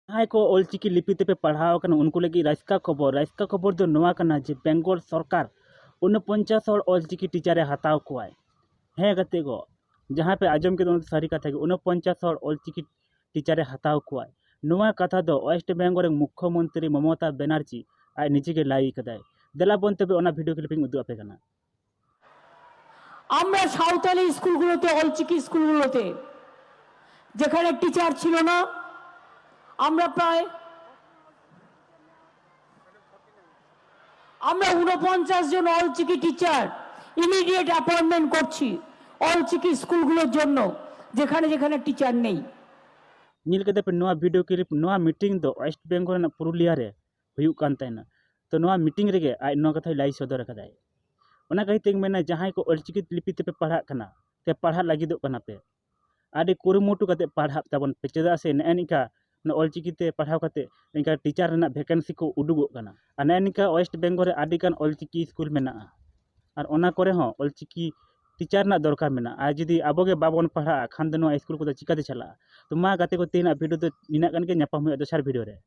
जहाँ को ऑलचिकी लिपिते पे पढ़ाव कना उनको लगी रास्का खबर दो नोआ कना जे बेंगल सरकार 49 हर ऑलचिकी टीचर हताव कोआय हे गते गो जहाँ पे आजम के दोनों सारी कथा के 49 हर ऑलचिकी टीचर हताव कोआय नोआ कथा दो वेस्ट बेंगल मुख्यमंत्री ममता बनर्जी आज निजे के लाई कदाय देला बन तबे ओना वीडियो क्लिपिंग उदु आपे कना আমরা সাঁওতালি স্কুলগুলোতে অলচিকি স্কুলগুলোতে যেখানে টিচার ছিল না আমরা 49 জন অলচিকি টিচার ইমিডিয়েট অ্যাপয়েন্টমেন্ট করছি অলচিকি স্কুলগুলোর জন্য যেখানে যেখানে টিচার নেই। नील कदे पे नोआ वीडियो क्लिप नोआ मीटिंग दो वेस्ट बेंगल ना पुरुलिया रे हुयुक कान तैना तो नोआ मीटिंग रेगे आज नोआ कथा लाई सदर कदाय ओना कहिते मेना जहां को ऑलचिकी लिपि ते पे पढ़ा कना ते पढ़ा लागिदो कना पे आदि कुरुमुटु कते पढ़ा ताबन पे चेदा से नेनिका न ऑलचिकी ते पढ़ाव कते इनका टीचर ना वैकेंसी को उडुगो कना अनेनिका वेस्ट बेंगल रे आदि कान ऑलचिकी स्कूल मेना और ओना करे हो ऑलचिकी टीचर ना दरकार मेना आज जदी आबोगे बाबन पढ़ा खान दनो स्कूल को चिकाते चला तो मा गाते को तीन वीडियो तो निना कन के न्यापाम हुए दोसर वीडियो रे।